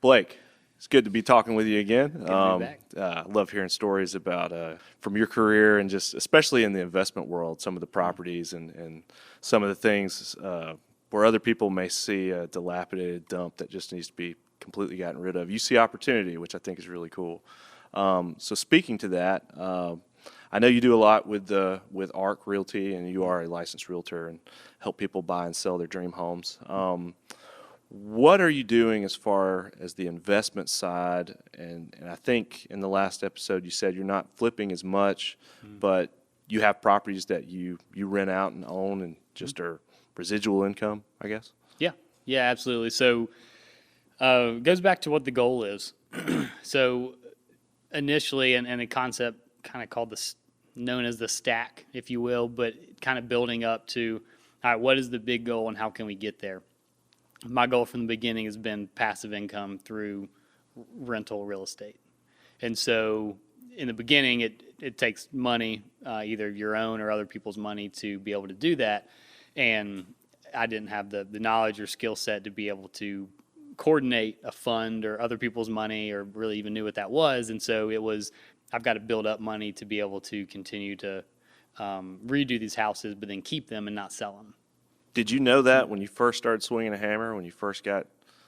Blake, it's good to be talking with you again. Good to be back. I love hearing stories about from your career and just especially in the investment world, some of the properties and some of the things where other people may see a dilapidated dump that just needs to be completely gotten rid of. You see opportunity, which I think is really cool. So speaking to that, I know you do a lot with ARC Realty, and you are a licensed realtor and help people buy and sell their dream homes. What are you doing as far as the investment side? And I think in the last episode you said you're not flipping as much, but you have properties that you rent out and own and just are residual income, I guess? Yeah, absolutely. So it goes back to what the goal is. So initially, and a concept kind of called known as the stack, if you will, but kind of building up to, all right, what is the big goal and how can we get there? My goal from the beginning has been passive income through rental real estate. And so in the beginning, it takes money, either your own or other people's money, to be able to do that. And I didn't have the knowledge or skill set to be able to coordinate a fund or other people's money or really even knew what that was. And so it was, I've got to build up money to be able to continue to redo these houses, but then keep them and not sell them. Did you know that when you first started swinging a hammer, when you first got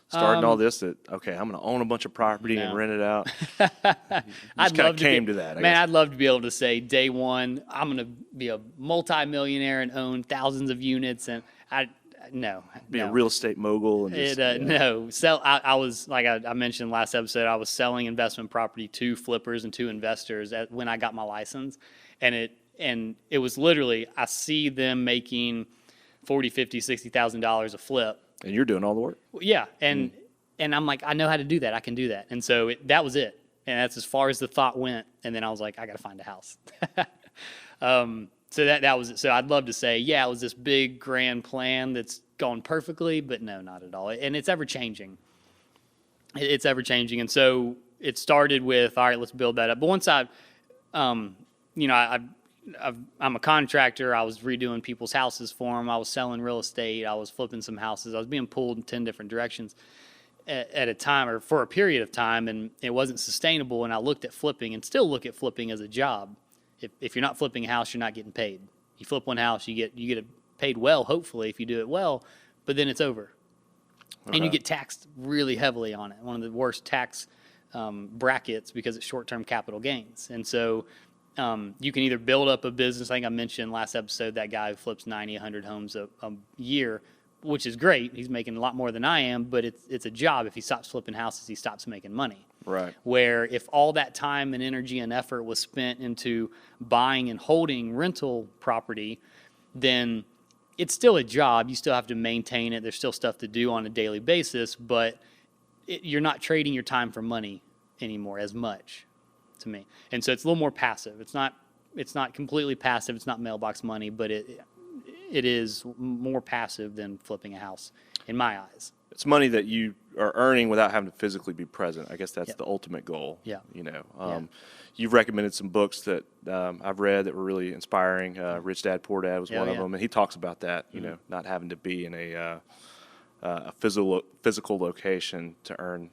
started all this, that, okay, I'm going to own a bunch of property and rent it out? I'd love to that. I'd love to be able to say day one, I'm going to be a multi-millionaire and own thousands of units. And Be a real estate mogul. And just, No. I was, like I mentioned last episode, I was selling investment property to flippers and to investors when I got my license. And it was literally, I see them making $40,000, $50,000, $60,000 a flip. And you're doing all the work. Yeah. And I'm like, I know how to do that. I can do that. And so that was it. And that's as far as the thought went. And then I was like, I got to find a house. So that was it. So I'd love to say, yeah, it was this big grand plan that's gone perfectly, but no, not at all. And it's ever changing. It's ever changing. And so it started with, all right, let's build that up. But once I'm a contractor. I was redoing people's houses for them. I was selling real estate. I was flipping some houses. I was being pulled in 10 different directions at a time, or for a period of time, and it wasn't sustainable. And I looked at flipping, and still look at flipping as a job. If you're not flipping a house, you're not getting paid. You flip one house, you get paid well, hopefully, if you do it well, but then it's over. Okay. And you get taxed really heavily on it. One of the worst tax brackets, because it's short-term capital gains. And so you can either build up a business. I think I mentioned last episode that guy who flips 90, 100 homes a year, which is great. He's making a lot more than I am, but it's a job. If he stops flipping houses, he stops making money. Right. Where if all that time and energy and effort was spent into buying and holding rental property, then it's still a job. You still have to maintain it. There's still stuff to do on a daily basis, but you're not trading your time for money anymore as much, to me. And so it's a little more passive. It's not completely passive. It's not mailbox money, but it is more passive than flipping a house in my eyes. It's money that you are earning without having to physically be present. I guess that's the ultimate goal. Yeah. You've recommended some books that I've read that were really inspiring. Rich Dad, Poor Dad was one of them, and he talks about that. Not having to be in a physical location to earn,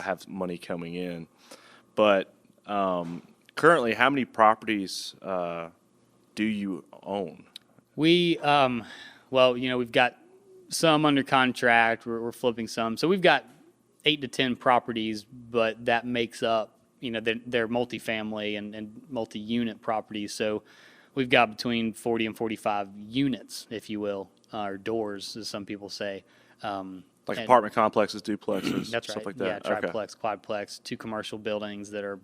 have money coming in. But currently, how many properties do you own? We've got some under contract. We're flipping some. So we've got 8 to 10 properties, but that makes up, they're multifamily and multi-unit properties. So we've got between 40 and 45 units, if you will, or doors, as some people say. Like apartment complexes, duplexes, that's stuff right. like that. Yeah, triplex, quadplex, 2 commercial buildings that are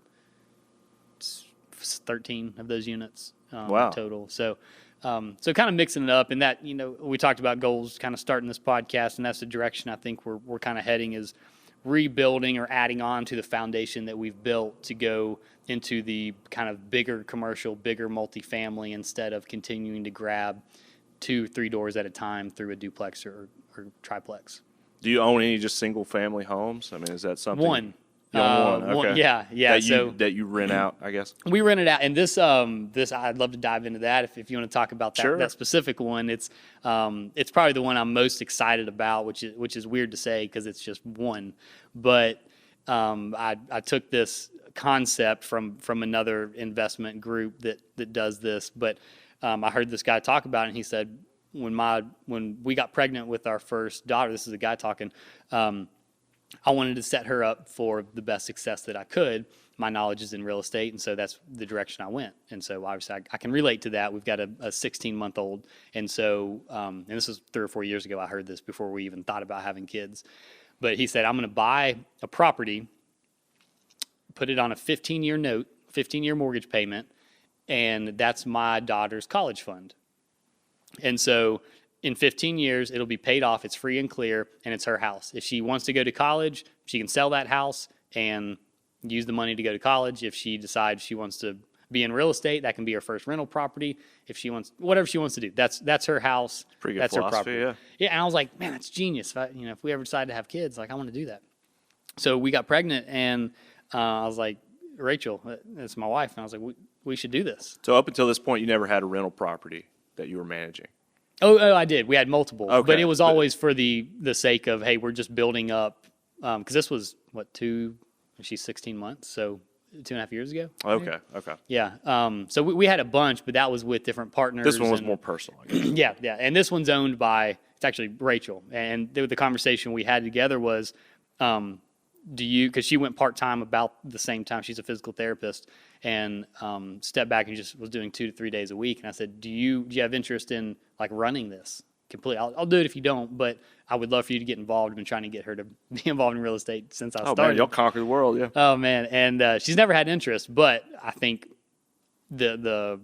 13 of those units total. So kind of mixing it up, and that, we talked about goals kind of starting this podcast, and that's the direction I think we're kind of heading, is rebuilding or adding on to the foundation that we've built to go into the kind of bigger commercial, bigger multifamily, instead of continuing to grab 2-3 doors at a time through a duplex or triplex. Do you own any just single family homes? I mean, is that something? One. You own one? Okay. Yeah. That you rent out, I guess. We rent it out, and this I'd love to dive into that if you want to talk about that. Sure. That specific one. It's probably the one I'm most excited about, which is weird to say because it's just one, but I took this concept from another investment group that does this, but I heard this guy talk about it, and he said, when we got pregnant with our first daughter, this is a guy talking, I wanted to set her up for the best success that I could. My knowledge is in real estate, and so that's the direction I went. And so obviously I can relate to that. We've got a 16-month-old, and so and this was 3 or 4 years ago I heard this before we even thought about having kids. But he said, I'm going to buy a property, put it on a 15-year note, 15-year mortgage payment, and that's my daughter's college fund. And so in 15 years, it'll be paid off, it's free and clear, and it's her house. If she wants to go to college, she can sell that house and use the money to go to college. If she decides she wants to be in real estate, that can be her first rental property. If she wants, whatever she wants to do, that's her house. Pretty good that's her philosophy, property. Yeah, and I was like, man, that's genius. If we ever decide to have kids, like I want to do that. So we got pregnant, and I was like, Rachel, that's my wife, and I was like, we should do this. So up until this point, you never had a rental property that you were managing? Oh, I did. We had multiple, Okay, but it was always for the sake of, hey, we're just building up. Because this was she's 16 months, so 2.5 years ago. Okay. Yeah. So we had a bunch, but that was with different partners. This one was more personal, I guess. Yeah. And this one's owned by, it's actually Rachel. And the conversation we had together was, because she went part-time about the same time. She's a physical therapist, and stepped back and just was doing 2 to 3 days a week. And I said, do you have interest in like running this completely? I'll do it if you don't, but I would love for you to get involved. I've been trying to get her to be involved in real estate since I started. Oh man, y'all conquer the world, yeah. Oh man, and she's never had interest, but I think the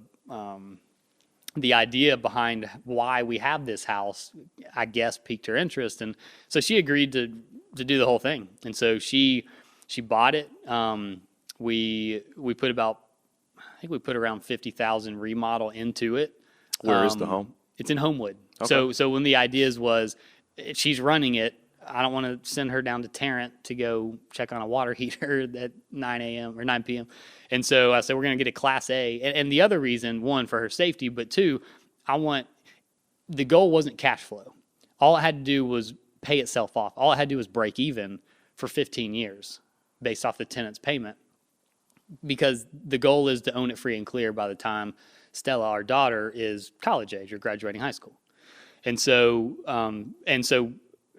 idea behind why we have this house, I guess, piqued her interest, and so she agreed to do the whole thing. And so she bought it. We put around 50,000 remodel into it. Where is the home? It's in Homewood. Okay. So when the ideas was, if she's running it, I don't want to send her down to Tarrant to go check on a water heater at 9 a.m. or 9 p.m. And so I said, we're going to get a Class A. And the other reason, one, for her safety, but two, the goal wasn't cash flow. All it had to do was pay itself off. All it had to do was break even for 15 years based off the tenant's payment. Because the goal is to own it free and clear by the time Stella, our daughter, is college age or graduating high school. And so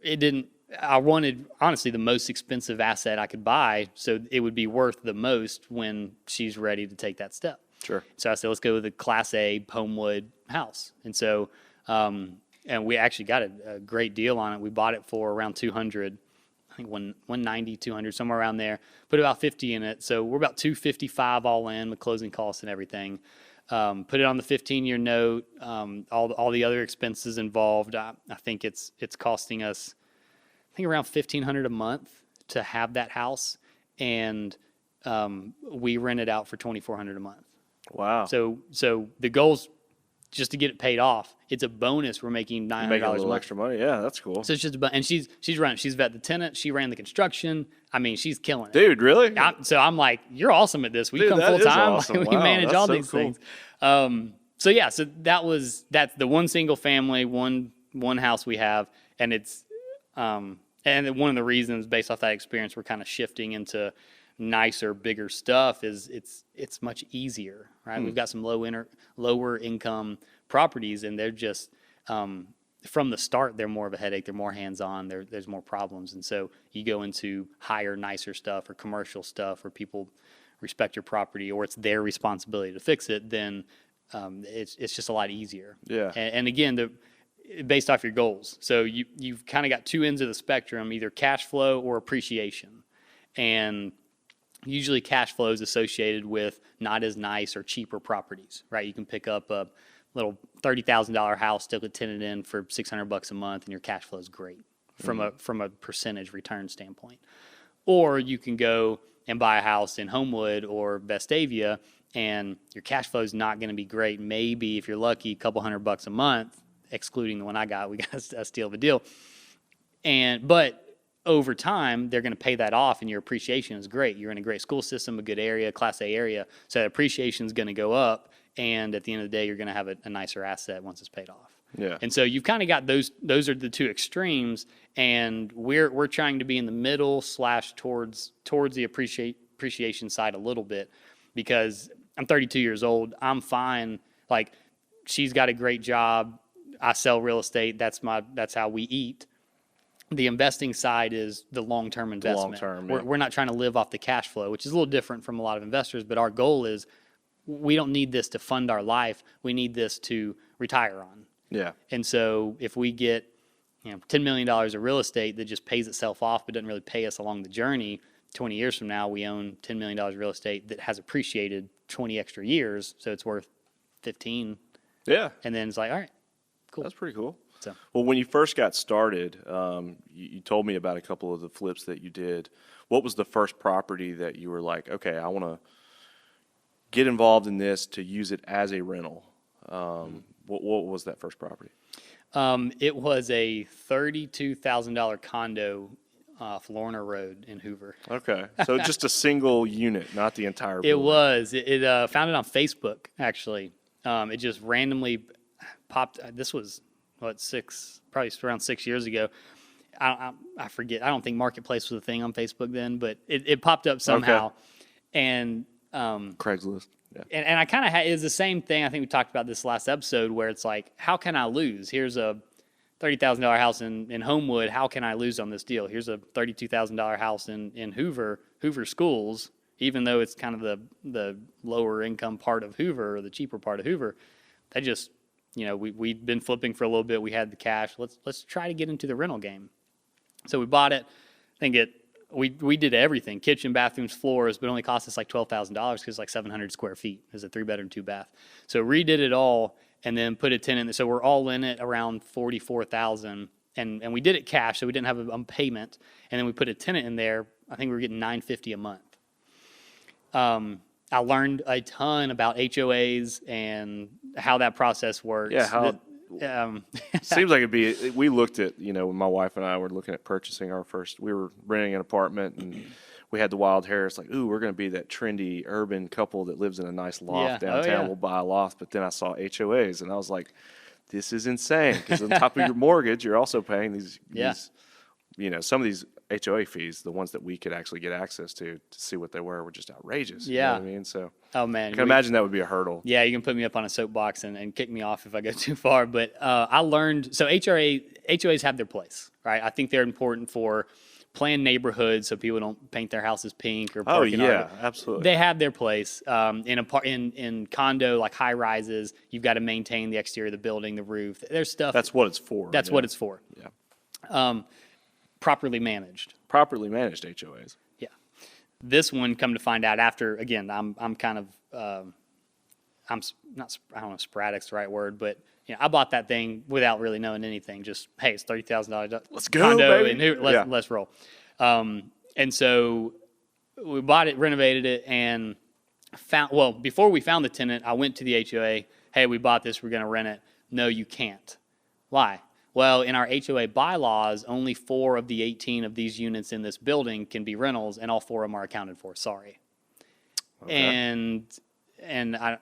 it didn't, I wanted, honestly, the most expensive asset I could buy, so it would be worth the most when she's ready to take that step. Sure. So I said, let's go with a Class A Homewood house. And so, and we actually got a great deal on it. We bought it for around 200, I think 190, 200, somewhere around there. Put about 50 in it. So we're about 255 all in with closing costs and everything. Put it on the 15-year note, all the other expenses involved. I think it's costing us, I think, around $1,500 a month to have that house, and we rent it out for $2,400 a month. wow. So the goal's just to get it paid off. It's a bonus. We're making $900 Making a a little month. extra money, yeah, that's cool. So it's just and she's running. She's vet the tenant. She ran the construction. I mean, she's killing it. Dude, really? So I'm like, you're awesome at this. We Dude, come that full is time. awesome. We Wow, manage that's all so these cool. things. So yeah, so that's the one single family, one house we have, and it's and one of the reasons based off that experience we're kind of shifting into nicer, bigger stuff is it's much easier, right? We've got some lower income properties, and they're just from the start they're more of a headache. They're more hands-on. There's more problems, and so you go into higher, nicer stuff or commercial stuff where people respect your property or it's their responsibility to fix it. Then it's just a lot easier. Yeah. And again, based off your goals. So you've kind of got two ends of the spectrum, either cash flow or appreciation. And usually cash flow is associated with not as nice or cheaper properties, right? You can pick up a little $30,000 house, stick a tenant in for $600 a month, and your cash flow is great from a percentage return standpoint. Or you can go and buy a house in Homewood or Vestavia, and your cash flow is not going to be great. Maybe if you're lucky, a couple $100 a month, excluding the one I got. We got a steal of a deal. But over time, they're going to pay that off, and your appreciation is great. You're in a great school system, a good area, Class A area, so that appreciation is going to go up, and at the end of the day, you're going to have a nicer asset once it's paid off. Yeah. And so you've kind of got those are the two extremes, and we're trying to be in the middle / towards the appreciation side a little bit, because I'm 32 years old. I'm fine. Like, she's got a great job. I sell real estate. That's how we eat. The investing side is the long-term investment. long-term, yeah. We're not trying to live off the cash flow, which is a little different from a lot of investors, but our goal is we don't need this to fund our life. We need this to retire on. Yeah. And so if we get, $10 million of real estate that just pays itself off but doesn't really pay us along the journey, 20 years from now, we own $10 million of real estate that has appreciated 20 extra years, so it's worth 15. Yeah. And then it's like, all right, cool. That's pretty cool. So, well, when you first got started, you told me about a couple of the flips that you did. What was the first property that you were like, okay, I want to get involved in this to use it as a rental? What was that first property? it was a $32,000 condo off Lorna Road in Hoover. Okay, so just a single unit, not the entire It building. was. It found it on Facebook, actually. It just randomly popped. This was, probably around 6 years ago. I forget. I don't think Marketplace was a thing on Facebook then, but it popped up somehow. Okay. And Craigslist. Yeah. and I kind of had, it was the same thing. I think we talked about this last episode, where it's like, how can I lose? Here's a $30,000 house in Homewood. How can I lose on this deal? Here's a $32,000 house in Hoover Schools, even though it's kind of the lower income part of Hoover, or the cheaper part of Hoover. That just, we'd been flipping for a little bit. We had the cash. Let's try to get into the rental game. So we bought it. I think we did everything: kitchen, bathrooms, floors, but it only cost us like $12,000 because it's like 700 square feet. It's a 3-bedroom, 2-bath. So redid it all and then put a tenant. So we're all in it around $44,000, and we did it cash, so we didn't have a payment. And then we put a tenant in there. I think we were getting $950 a month. I learned a ton about HOAs and how that process works. Yeah, seems like it'd be. We looked at, when my wife and I were looking at purchasing we were renting an apartment, and we had the wild hair. It's like, ooh, we're going to be that trendy urban couple that lives in a nice loft Yeah. downtown. Oh, yeah. We'll buy a loft. But then I saw HOAs, and I was like, this is insane, because on top of your mortgage, you're also paying these, some of these HOA fees, the ones that we could actually get access to see what they were just outrageous. Yeah. You know what I mean? So Oh, man. I can imagine that would be a hurdle. Yeah, you can put me up on a soapbox and kick me off if I go too far. But I learned, so HOAs have their place, right? I think they're important for planned neighborhoods so people don't paint their houses pink or park in yeah, absolutely. They have their place. In condo, like high rises, you've got to maintain the exterior of the building, the roof. There's stuff. That's what it's for. That's what it's for. Yeah. Properly managed. Properly managed HOAs. Yeah. This one, come to find out after, again, I'm kind of, I'm not, I don't know if sporadic's the right word, but I bought that thing without really knowing anything. Just, hey, it's $30,000. Let's go, condo, baby. And let's roll. And so we bought it, renovated it, and before we found the tenant, I went to the HOA. Hey, we bought this. We're going to rent it. No, you can't. Why? Well, in our HOA bylaws, only 4 of the 18 of these units in this building can be rentals, and all 4 of them are accounted for. Sorry. Okay. And I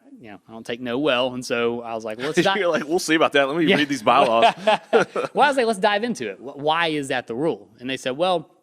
don't take no well, and so I was like, let's You're like, we'll see about that. Let me read these bylaws. Well, I was like, let's dive into it. Why is that the rule? And they said, well,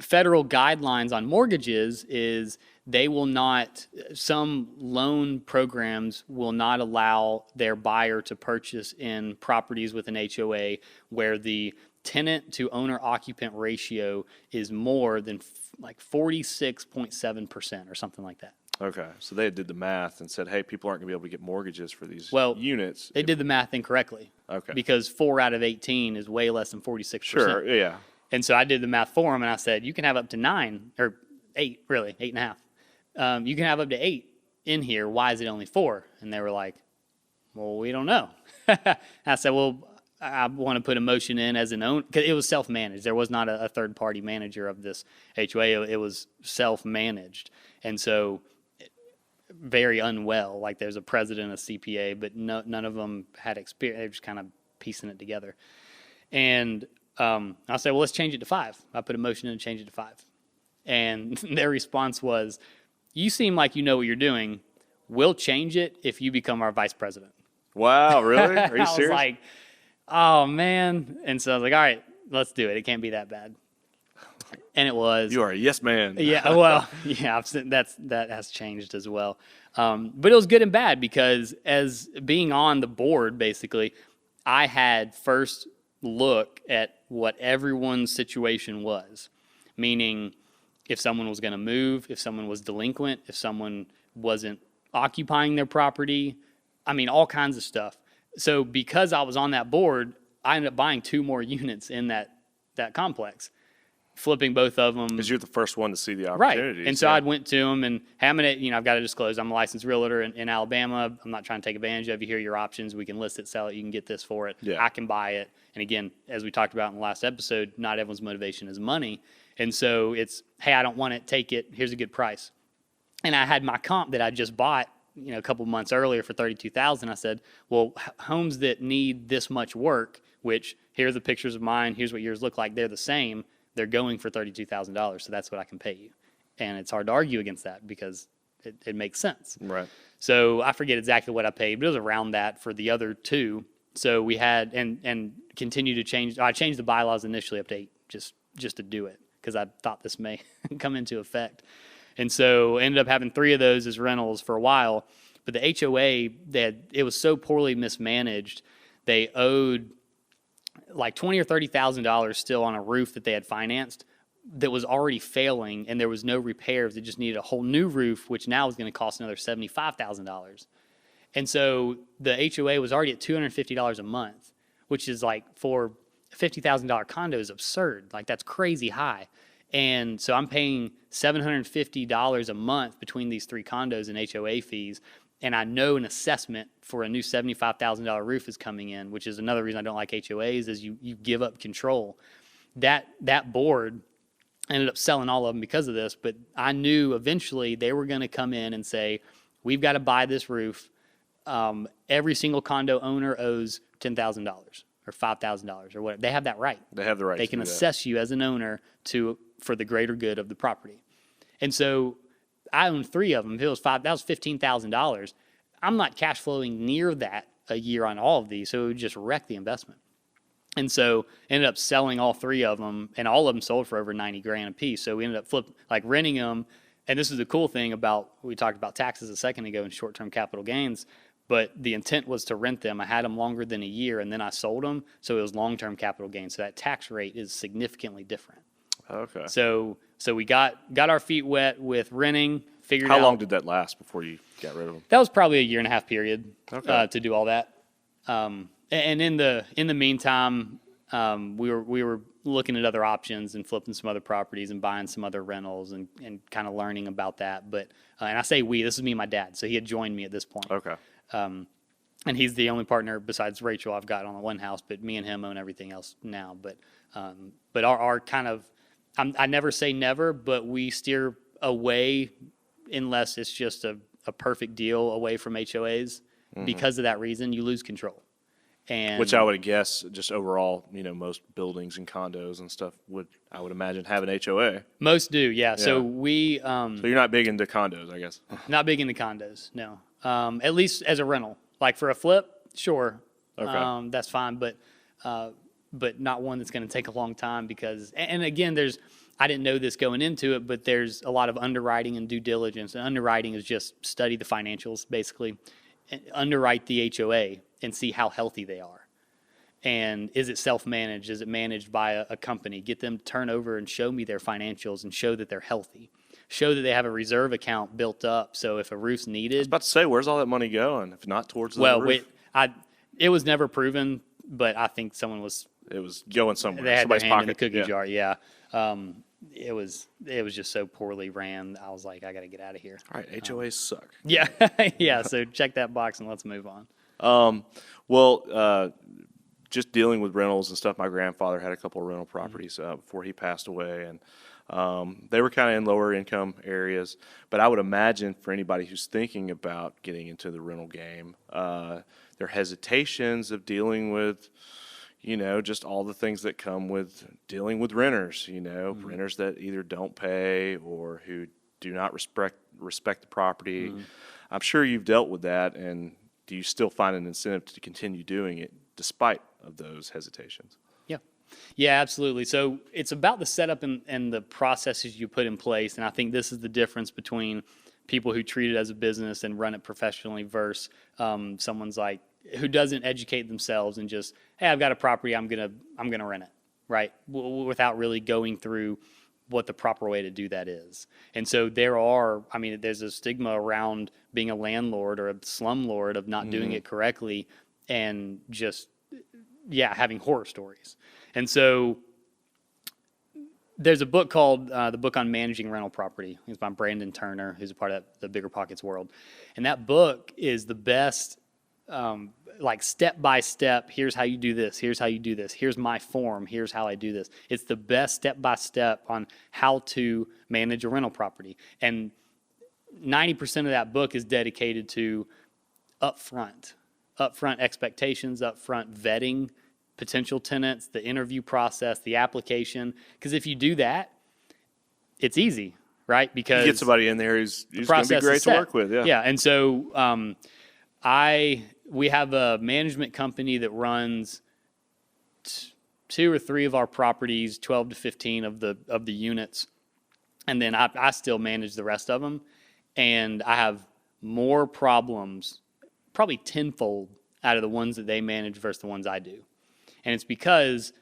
federal guidelines on mortgages is they will not, some loan programs will not allow their buyer to purchase in properties with an HOA where the tenant to owner occupant ratio is more than like 46.7% or something like that. Okay, so they did the math and said, hey, people aren't going to be able to get mortgages for these units. They did the math incorrectly. Okay. Because 4 out of 18 is way less than 46%. Sure, yeah. And so I did the math for them, and I said, you can have up to 9, or 8, really, 8.5. You can have up to 8 in here. Why is it only 4? And they were like, well, we don't know. I said, well, I want to put a motion in as an owner, because it was self-managed. There was not a third-party manager of this HOA. It was self-managed. And so very unwell. Like, there's a president, a CPA, but none of them had experience. They were just kind of piecing it together. And I said, well, let's change it to 5. I put a motion in and change it to 5. And their response was, you seem like you know what you're doing. We'll change it if you become our vice president. Wow, really? Are you I serious? was like, oh man. And so I was like, all right, let's do it. It can't be that bad. And it was. You are a yes man. Yeah, well, yeah, that has changed as well. But it was good and bad because as being on the board, basically, I had first look at what everyone's situation was, meaning if someone was going to move, if someone was delinquent, if someone wasn't occupying their property, I mean, all kinds of stuff. So because I was on that board, I ended up buying 2 more units in that complex, flipping both of them. Because you're the first one to see the Right. opportunities. And so yeah. I went to him and Hammond, I've got to disclose, I'm a licensed realtor in Alabama. I'm not trying to take advantage of you. Here are your options. We can list it, sell it. You can get this for it. Yeah. I can buy it. And again, as we talked about in the last episode, not everyone's motivation is money. And so it's, hey, I don't want it. Take it. Here's a good price. And I had my comp that I just bought, a couple months earlier for $32,000. I said, well, homes that need this much work, which here are the pictures of mine. Here's what yours look like. They're the same. They're going for $32,000, so that's what I can pay you. And it's hard to argue against that because it makes sense. Right. So I forget exactly what I paid, but it was around that for the other 2. So we had, and continue to change. I changed the bylaws initially up to 8 just to do it because I thought this may come into effect. And so ended up having 3 of those as rentals for a while. But the HOA, it was so poorly mismanaged, they owed like $20,000 or $30,000 still on a roof that they had financed that was already failing, and there was no repairs. It just needed a whole new roof, which now is going to cost another $75,000. And so the HOA was already at $250 a month, which is like for a $50,000 condo is absurd. Like that's crazy high. And so I'm paying $750 a month between these 3 condos and HOA fees. And I know an assessment for a new $75,000 roof is coming in, which is another reason I don't like HOAs is you give up control. That board ended up selling all of them because of this, but I knew eventually they were going to come in and say, we've got to buy this roof. Every single condo owner owes $10,000 or $5,000 or whatever. They have that right. They have the right They to can do that. assess you as an owner for the greater good of the property. And so I owned 3 of them. If it was that was $15,000. I'm not cash flowing near that a year on all of these, so it would just wreck the investment. And so ended up selling all 3 of them, and all of them sold for over $90,000 a piece. So we ended up renting them. And this is the cool thing about, we talked about taxes a second ago and short-term capital gains, but the intent was to rent them. I had them longer than a year, and then I sold them, so it was long-term capital gains. So that tax rate is significantly different. Okay. So we got our feet wet with renting, figured out. How long did that last before you got rid of them? That was probably a 1.5 year period Okay. to do all that. And in the meantime, we were looking at other options and flipping some other properties and buying some other rentals and kind of learning about that. But and I say we, this is me and my dad, so he had joined me at this point. Okay. And he's the only partner besides Rachel I've got on the one house, but me and him own everything else now. But our kind of, I never say never, but we steer away unless it's just a perfect deal away from HOAs. Because of that reason, you lose control. And Which I would guess, just overall, most buildings and condos and stuff I would imagine, have an HOA. most do, yeah. So Yeah. we So you're not big into condos, I guess. not big into condos, no. At least as a rental, like for a flip, sure, Okay. that's fine. But not one that's going to take a long time because, and again, I didn't know this going into it, but there's a lot of underwriting and due diligence. And underwriting is just study the financials, basically, and underwrite the HOA and see how healthy they are. And is it self-managed? Is it managed by a company? Get them to turn over and show me their financials and show that they're healthy. Show that they have a reserve account built up. So if a roof's I was needed, about to say, where's all that money going? If not towards the well, roof, it was never proven, but I think someone was. it was going somewhere. They had Somebody's their hand pocket. in the cookie Yeah. jar. Yeah. It was just so poorly ran. I was like, I got to get out of here. All right, HOAs suck. Yeah. Yeah. So check that box and let's move on. Just dealing with rentals and stuff. My grandfather had a couple of rental properties before he passed away, and they were kind of in lower income areas. But I would imagine for anybody who's thinking about getting into the rental game, their hesitations of dealing with, just all the things that come with dealing with renters. Renters that either don't pay or who do not respect the property. I'm sure you've dealt with that, and do you still find an incentive to continue doing it despite of those hesitations? Yeah. Yeah, absolutely. So it's about the setup and the processes you put in place. And I think this is the difference between people who treat it as a business and run it professionally versus someone's like who doesn't educate themselves and just, hey, I've got a property, I'm gonna rent it, right? Without really going through what the proper way to do that is. And so there's a stigma around being a landlord or a slumlord of not doing it correctly and just, having horror stories. And so there's a book called the book on managing rental property. It's by Brandon Turner, who's a part of the Bigger Pockets world. And that book is the best, like step by step. Here's how you do this. Here's how you do this. Here's my form. Here's how I do this. It's the best step by step on how to manage a rental property. And 90% of that book is dedicated to upfront expectations, upfront vetting potential tenants, the interview process, the application. Because if you do that, it's easy, right? Because you get somebody in there who's going to be great to work with. Yeah. And so we have a management company that runs 2 or 3 of our properties, 12 to 15 of the units, and then I still manage the rest of them. And I have more problems, probably tenfold, out of the ones that they manage versus the ones I do. And it's because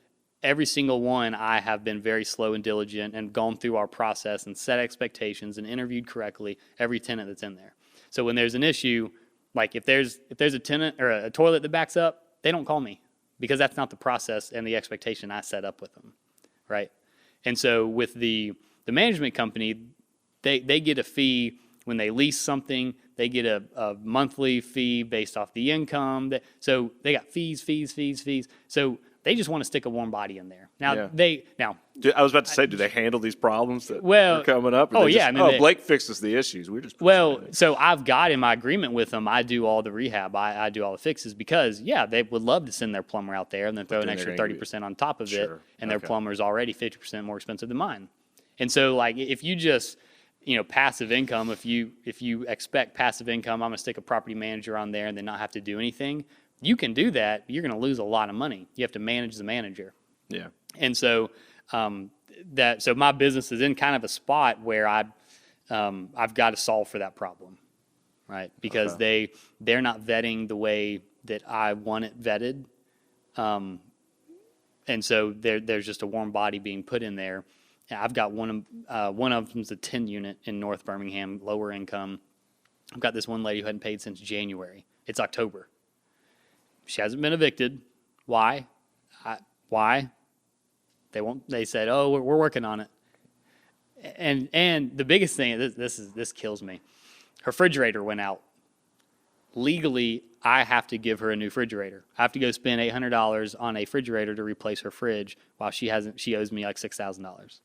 every single one I have been very slow and diligent and gone through our process and set expectations and interviewed correctly every tenant that's in there. So when there's an issue, like if there's a tenant or a toilet that backs up, they don't call me because that's not the process and the expectation I set up with them, right? And so with the management company, they get a fee when they lease something. They get a monthly fee based off the income. So they got fees. So they just want to stick a warm body in there. Now I was about to say, do they handle these problems that are coming up? Blake fixes the issues. So I've got in my agreement with them, I do all the rehab, I do all the fixes because they would love to send their plumber out there and then throw an extra 30% on top of it, and their plumber's already 50% more expensive than mine. And so like if you just passive income, if you expect passive income, I'm going to stick a property manager on there and then not have to do anything. You can do that, but you're going to lose a lot of money. You have to manage the manager. Yeah. And so so my business is in kind of a spot where I've got to solve for that problem, right? Because they're not vetting the way that I want it vetted. And so there's just a warm body being put in there. I've got one of them's a 10 unit in North Birmingham, lower income. I've got this one lady who hadn't paid since January. It's October. She hasn't been evicted. Why? Why? They said, oh, we're working on it. And the biggest thing, this kills me. Her refrigerator went out. Legally, I have to give her a new refrigerator. I have to go spend $800 on a refrigerator to replace her fridge while she owes me like $6,000.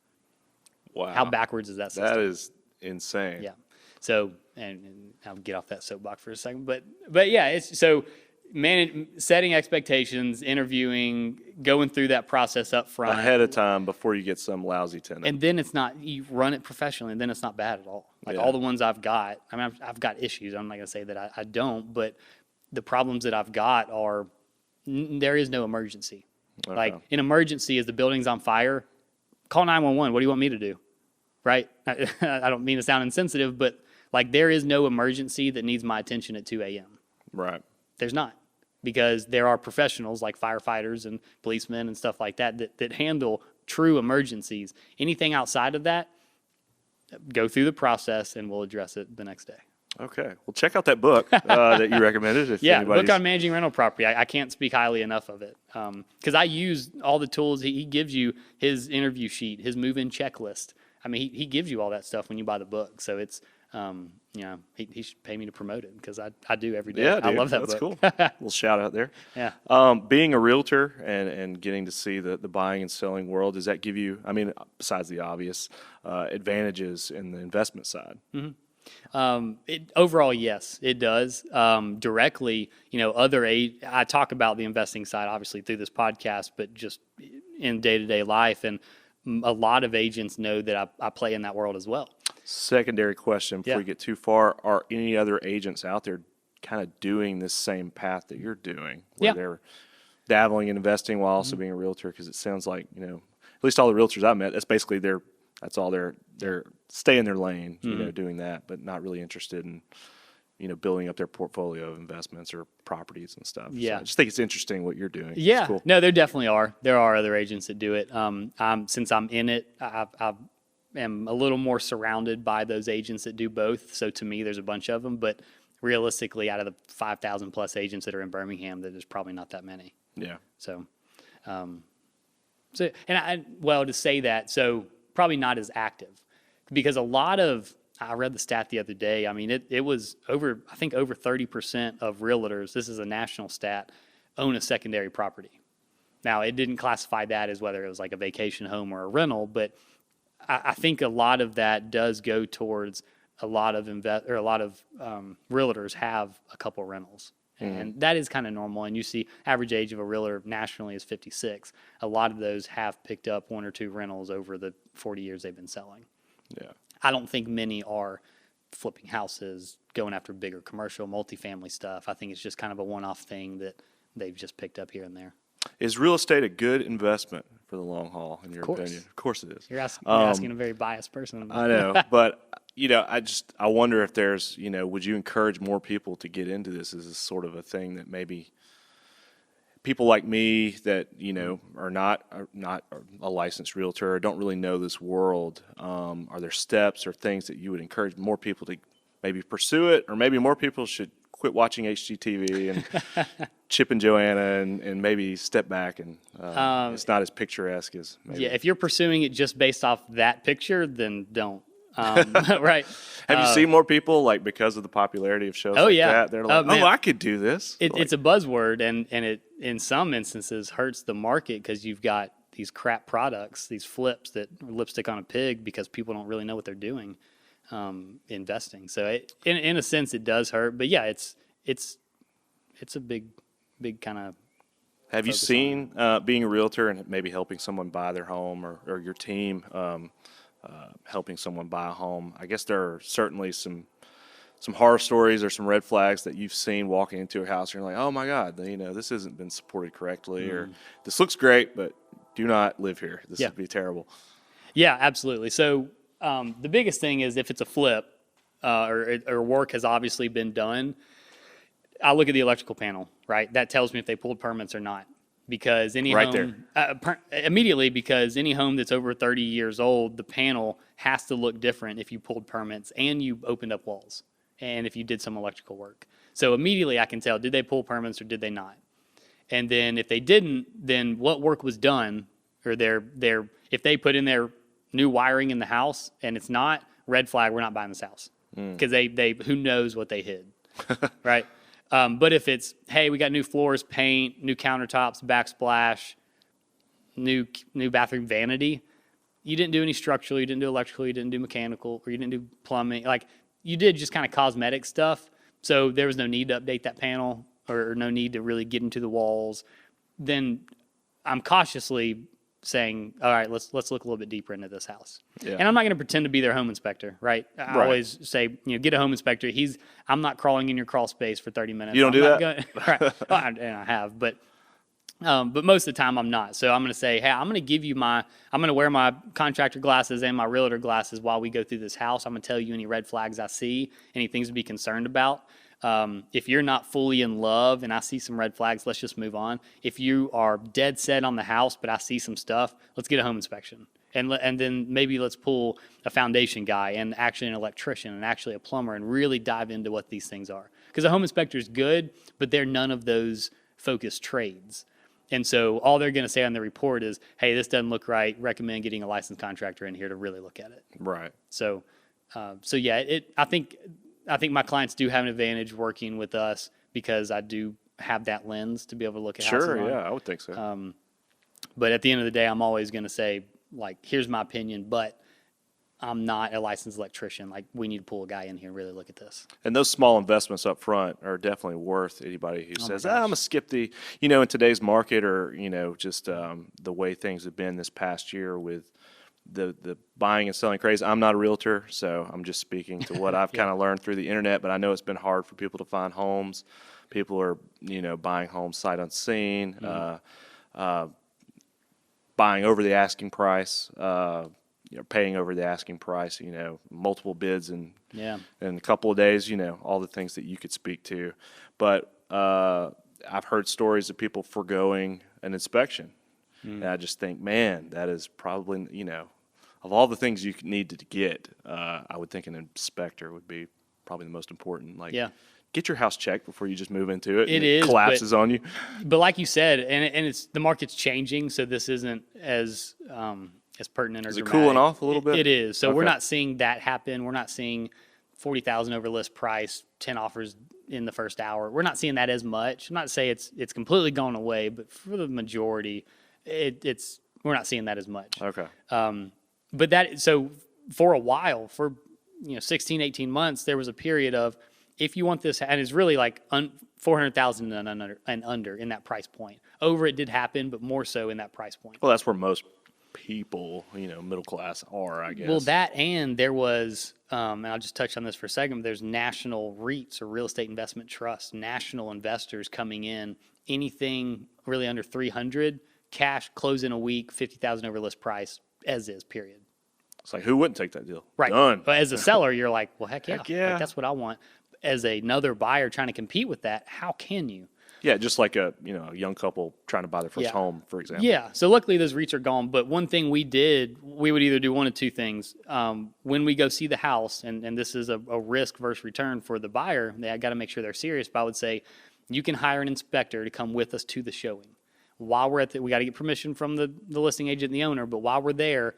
Wow. How backwards is that system? That is insane. Yeah. So, and I'll get off that soapbox for a second, but yeah, it's so setting expectations, interviewing, going through that process up front ahead of time before you get some lousy tenant. And then you run it professionally, and then it's not bad at all. Like all the ones I've got, I mean, I've got issues. I'm not going to say that I don't, but the problems that I've got are there is no emergency. Okay. Like an emergency is the building's on fire, call 911. What do you want me to do? Right? I don't mean to sound insensitive, but like there is no emergency that needs my attention at 2 a.m. Right. There's not, because there are professionals like firefighters and policemen and stuff like that handle true emergencies. Anything outside of that, go through the process and we'll address it the next day. Okay. Well, check out that book that you recommended. If book on managing rental property. I can't speak highly enough of it because I use all the tools. He gives you his interview sheet, his move-in checklist. I mean, he gives you all that stuff when you buy the book. So it's, he should pay me to promote it because I do every day. Yeah, dude, I love that that's book. Cool. Little shout out there. Yeah. Being a realtor and getting to see the buying and selling world, does that give you, I mean, besides the obvious advantages in the investment side? Mm-hmm. Overall, yes, it does. Directly, I talk about the investing side obviously through this podcast, but just in day-to-day life, and a lot of agents know that I play in that world as well. Secondary question before we get too far: are any other agents out there kind of doing this same path that you're doing, where Yeah. they're dabbling in investing while also being a realtor? Because it sounds like, at least all the realtors I've met, that's all they're stay in their lane, doing that, but not really interested in, building up their portfolio of investments or properties and stuff. Yeah. So I just think it's interesting what you're doing. Yeah, It's cool. no, there definitely are. There are other agents that do it. Since I'm in it, I am a little more surrounded by those agents that do both. So to me, there's a bunch of them. But realistically, out of the 5,000 plus agents that are in Birmingham, there's probably not that many. Yeah. So, to say that, so probably not as active, because I read the stat the other day. I mean, it was over 30% of realtors, this is a national stat, own a secondary property. Now, it didn't classify that as whether it was like a vacation home or a rental, but I think a lot of that does go towards a lot of realtors have a couple rentals. And that is kind of normal. And you see average age of a realtor nationally is 56. A lot of those have picked up one or two rentals over the 40 years they've been selling. Yeah. I don't think many are flipping houses, going after bigger commercial, multifamily stuff. I think it's just kind of a one-off thing that they've just picked up here and there. Is real estate a good investment for the long haul, in your opinion? Of course it is. You're asking a very biased person. I know, but I wonder if there's, would you encourage more people to get into this as a sort of a thing that maybe people like me that, are not a licensed realtor or don't really know this world, are there steps or things that you would encourage more people to maybe pursue it, or maybe more people should quit watching HGTV and Chip and Joanna and maybe step back and it's not as picturesque as maybe. Yeah, if you're pursuing it just based off that picture, then don't. Right. Have you seen more people, like, because of the popularity of shows that? They're like, I could do this. It's a buzzword, and it, in some instances, hurts the market because you've got these crap products, these flips that are lipstick on a pig because people don't really know what they're doing investing. So in a sense, it does hurt. But yeah, it's a big kind of. Have you seen being a realtor and maybe helping someone buy their home, or your team helping someone buy a home? I guess there are certainly some horror stories or some red flags that you've seen walking into a house and you're like, oh my God, this hasn't been supported correctly, or this looks great, but do not live here. This would be terrible. Yeah, absolutely. So the biggest thing is if it's a flip or work has obviously been done, I look at the electrical panel, right? That tells me if they pulled permits or not. Because any home, immediately, because any home that's over 30 years old, the panel has to look different if you pulled permits and you opened up walls and if you did some electrical work. So immediately I can tell, did they pull permits or did they not? And then if they didn't, then what work was done, or if they put in their new wiring in the house and it's not, red flag, we're not buying this house. Because they who knows what they hid, right? But if it's, hey, we got new floors, paint, new countertops, backsplash, new bathroom vanity, you didn't do any structural, you didn't do electrical, you didn't do mechanical, or you didn't do plumbing. Like, you did just kind of cosmetic stuff. So there was no need to update that panel or no need to really get into the walls. Then I'm cautiously saying, all right, let's look a little bit deeper into this house. Yeah. And I'm not going to pretend to be their home inspector, right? I always say, get a home inspector. I'm not crawling in your crawl space for 30 minutes. You don't do that? Right. Well, and I have, but most of the time I'm not. So I'm going to say, hey, I'm going to wear my contractor glasses and my realtor glasses while we go through this house. I'm going to tell you any red flags I see, any things to be concerned about. If you're not fully in love and I see some red flags, let's just move on. If you are dead set on the house, but I see some stuff, let's get a home inspection. And then maybe let's pull a foundation guy and actually an electrician and actually a plumber and really dive into what these things are. Because a home inspector is good, but they're none of those focused trades. And so all they're going to say on the report is, hey, this doesn't look right. Recommend getting a licensed contractor in here to really look at it. Right. So yeah, I think my clients do have an advantage working with us because I do have that lens to be able to look at houses. Sure, yeah, I would think so. But at the end of the day, I'm always going to say, like, here's my opinion, but I'm not a licensed electrician. Like, we need to pull a guy in here and really look at this. And those small investments up front are definitely worth anybody who says, I'm going to skip the, in today's market, or, just the way things have been this past year with the buying and selling craze. I'm not a realtor, so I'm just speaking to what I've kind of learned through the internet, but I know it's been hard for people to find homes. People are, buying homes sight unseen, buying over the asking price, paying over the asking price, multiple bids in a couple of days, all the things that you could speak to. But I've heard stories of people foregoing an inspection. And I just think, man, that is probably, of all the things you need to get, I would think an inspector would be probably the most important. Like, get your house checked before you just move into it. It collapses on you. But like you said, and it's the market's changing, so this isn't as pertinent or dramatic. Is it cooling off a little bit? It is. So we're not seeing that happen. We're not seeing 40,000 over list price, 10 offers in the first hour. We're not seeing that as much. I'm not saying it's completely gone away, but for the majority, we're not seeing that as much. Okay. But so for a while, for 16, 18 months, there was a period of, if you want this, and it's really like 400,000 and under in that price point. Over it did happen, but more so in that price point. Well, that's where most people, middle class are, I guess. Well, that, and there was, and I'll just touch on this for a second, but there's national REITs or real estate investment trusts, national investors coming in, anything really under 300, cash, close in a week, 50,000 over list price, as is, period. It's like, who wouldn't take that deal? Right. Done. But as a seller, you're like, well, heck yeah. Heck yeah. Like, that's what I want. As another buyer trying to compete with that, how can you? Yeah, just like a young couple trying to buy their first home, for example. Yeah. So luckily those REITs are gone. But one thing we would either do one of two things. When we go see the house, and this is a risk versus return for the buyer, they got to make sure they're serious. But I would say you can hire an inspector to come with us to the showing. While we're we got to get permission from the listing agent and the owner. But while we're there,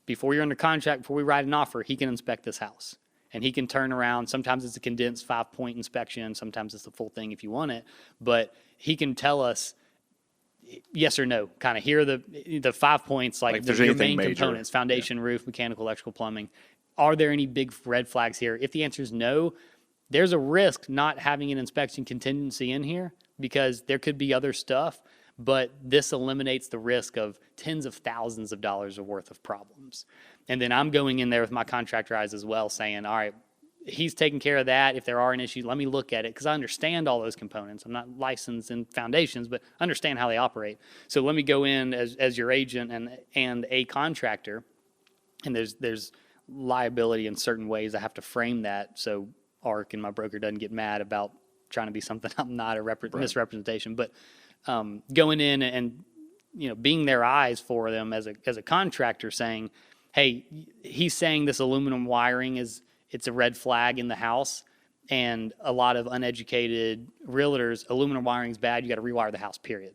before you're under contract, before we write an offer, he can inspect this house. And he can turn around. Sometimes it's a condensed 5-point inspection. Sometimes it's the full thing if you want it. But he can tell us yes or no. Kind of here are the 5 points, like your main major components: foundation, roof, mechanical, electrical, plumbing. Are there any big red flags here? If the answer is no, there's a risk not having an inspection contingency in here because there could be other stuff. But this eliminates the risk of tens of thousands of dollars worth of problems. And then I'm going in there with my contractor eyes as well, saying, all right, he's taking care of that. If there are an issue, let me look at it, because I understand all those components. I'm not licensed in foundations, but understand how they operate. So let me go in as your agent and a contractor, and there's liability in certain ways. I have to frame that so ARC and my broker doesn't get mad about trying to be something I'm not, misrepresentation. But going in and being their eyes for them as a contractor, saying, hey, he's saying this aluminum wiring it's a red flag in the house, and a lot of uneducated realtors, aluminum wiring's bad, you got to rewire the house, period.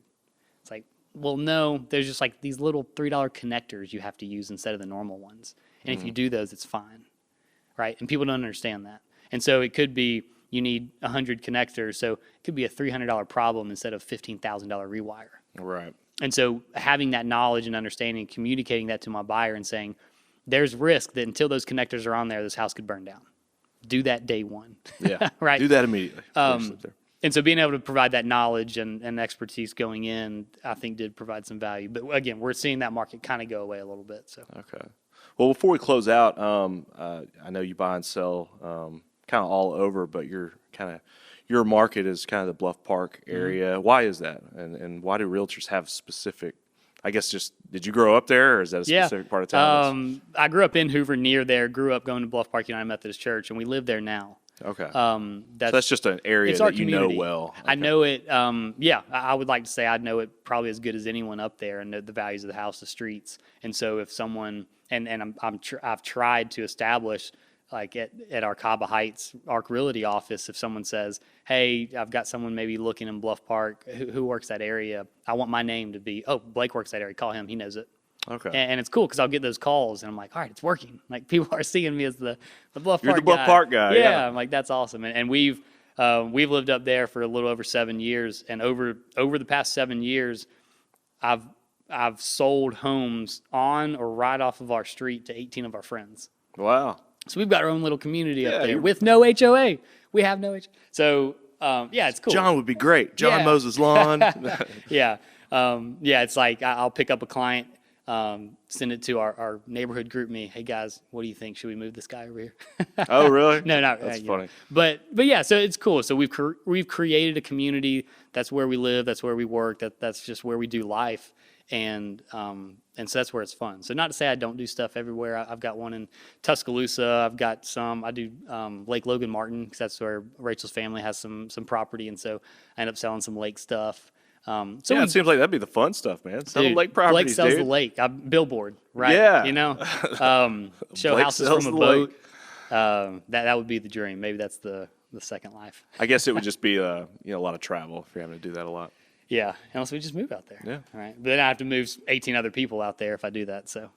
It's like, well, no, there's just like these little $3 connectors you have to use instead of the normal ones. And if you do those, it's fine, right? And people don't understand that. And so it could be you need 100 connectors, so it could be a $300 problem instead of $15,000 rewire. Right. And so having that knowledge and understanding, communicating that to my buyer and saying, there's risk that until those connectors are on there, this house could burn down. Do that day one. Yeah. Right. Do that immediately. And so being able to provide that knowledge and expertise going in, I think did provide some value. But again, we're seeing that market kind of go away a little bit. So. Okay. Well, before we close out, I know you buy and sell kind of all over, but your market is kind of the Bluff Park area. Mm-hmm. Why is that? And why do realtors have specific, I guess just, did you grow up there, or is that a specific part of town? I grew up in Hoover, near there, grew up going to Bluff Park United Methodist Church, and we live there now. Okay. So that's just an area that you know well. Okay. I know it. I would like to say I know it probably as good as anyone up there, and know the values of the house, the streets. And so if someone, I've tried to establish, like at our Caba Heights ARC Realty office, if someone says, hey, I've got someone maybe looking in Bluff Park who works that area, I want my name to be, oh, Blake works that area, call him, he knows it. Okay. And it's cool because I'll get those calls and I'm like, all right, it's working. Like people are seeing me as the Bluff Park guy. You're the Bluff Park guy. Yeah. I'm like, that's awesome. And we've lived up there for a little over 7 years, and over the past 7 years, I've sold homes on or right off of our street to 18 of our friends. Wow. So we've got our own little community up there with no HOA. We have no HOA. So, it's cool. John would be great. John mows his lawn. Yeah. It's like I'll pick up a client send it to our neighborhood group me. Hey guys, what do you think? Should we move this guy over here? Oh, really? No, not That's you funny. know. But yeah, so it's cool. So we've created a community. That's where we live. That's where we work. That's just where we do life. And so that's where it's fun. So not to say I don't do stuff everywhere. I've got one in Tuscaloosa. I do Lake Logan Martin, because that's where Rachel's family has some property, and so I end up selling some lake stuff. So Yeah, it seems like that'd be the fun stuff, man. Selling lake properties, Blake sells dude. the lake. Billboard, right? Yeah. You know, show Blake houses sells from a the lake. boat. That would be the dream. Maybe that's the second life. I guess it would just be a lot of travel if you're having to do that a lot. Yeah, unless we just move out there. Yeah. All right. But then I have to move 18 other people out there if I do that. So.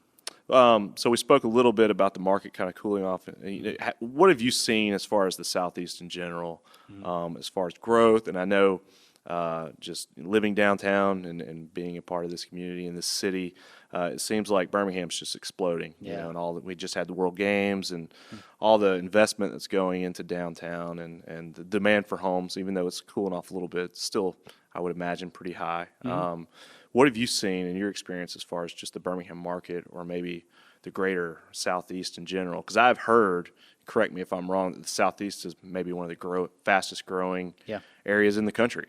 So we spoke a little bit about the market kind of cooling off. What have you seen as far as the Southeast in general, as far as growth? And I know just living downtown and being a part of this community in this city, it seems like Birmingham's just exploding. You Yeah. know, and all that we just had the World Games and all the investment that's going into downtown and the demand for homes, even though it's cooling off a little bit, it's still, I would imagine, pretty high. What have you seen in your experience as far as just the Birmingham market or maybe the greater Southeast in general? Because I've heard, correct me if I'm wrong, that the Southeast is maybe one of the fastest growing areas in the country.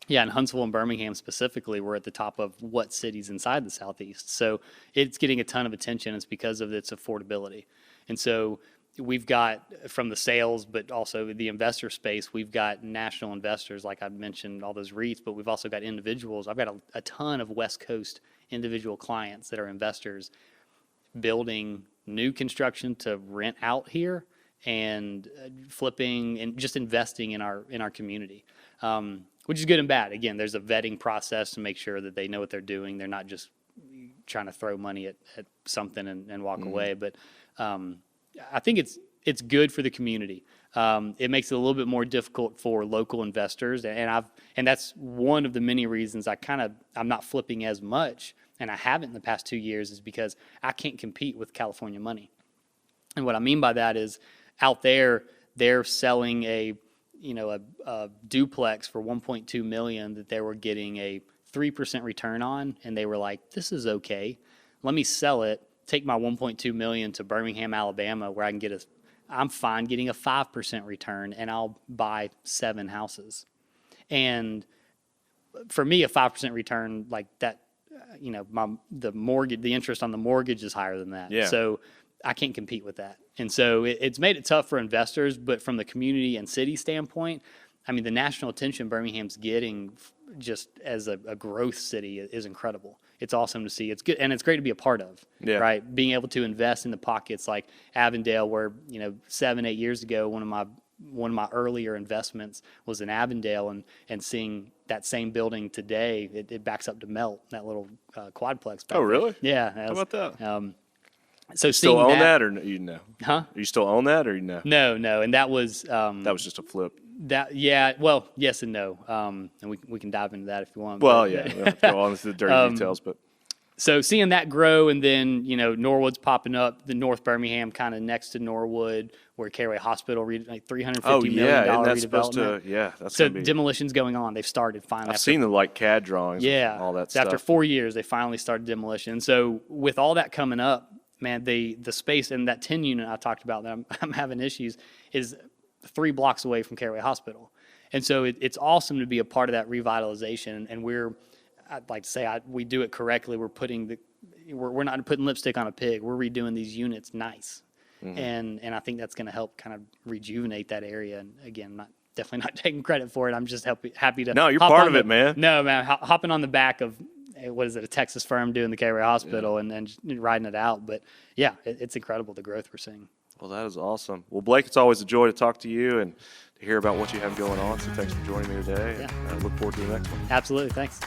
Yeah, and Huntsville and Birmingham specifically were at the top of what cities inside the Southeast. So it's getting a ton of attention. It's because of its affordability. And so we've got, from the sales, but also the investor space, we've got national investors, like I mentioned, all those REITs, but we've also got individuals. I've got a ton of West Coast individual clients that are investors building new construction to rent out here and flipping and just investing in our community, which is good and bad. Again, there's a vetting process to make sure that they know what they're doing. They're not just trying to throw money at something and walk away. But I think it's good for the community. It makes it a little bit more difficult for local investors, and that's one of the many reasons I'm not flipping as much, and I haven't in the past 2 years, is because I can't compete with California money. And what I mean by that is, out there they're selling a duplex for $1.2 million that they were getting a 3% return on, and they were like, "This is okay. Let me sell it. Take my $1.2 million to Birmingham, Alabama, where I can I'm fine getting a 5% return, and I'll buy 7 houses." And for me, a 5% return like that, the interest on the mortgage is higher than that. Yeah. So I can't compete with that. And so it's made it tough for investors, but from the community and city standpoint, I mean, the national attention Birmingham's getting just as a growth city is incredible. It's awesome to see. It's good, and it's great to be a part of, right? Being able to invest in the pockets like Avondale, where 7-8 years ago, one of my earlier investments was in Avondale, and seeing that same building today, it backs up to Melt, that little quadplex. Oh, really? There. Yeah. How about that? So still seeing own that, or you know? Huh? You still own that, or you know? No, and that was Just a flip. Well, yes and no, and we can dive into that if you want. Well, yeah, we don't have to go on into the dirty details, but so seeing that grow, and then Norwood's popping up, the North Birmingham kind of next to Norwood, where Caraway Hospital like $350 million and that's supposed redevelopment. to that's So gonna be, demolition's going on. They've started finally. I've seen the CAD drawings, and all that So stuff. after 4 years, they finally started demolition. And so with all that coming up, man, the space and that 10 unit I talked about that I'm having issues is 3 blocks away from Caraway Hospital. And so it's awesome to be a part of that revitalization. And I'd like to say we do it correctly. We're not putting lipstick on a pig. We're redoing these units nice. And I think that's going to help kind of rejuvenate that area. And again, definitely not taking credit for it. I'm just happy to. No, you're part of it, man. No, man, hopping on the back of, what is it, a Texas firm doing the Caraway Hospital and just riding it out. But yeah, it's incredible, the growth we're seeing. Well, that is awesome. Well, Blake, it's always a joy to talk to you and to hear about what you have going on. So thanks for joining me today. Yeah. And I look forward to the next one. Absolutely. Thanks.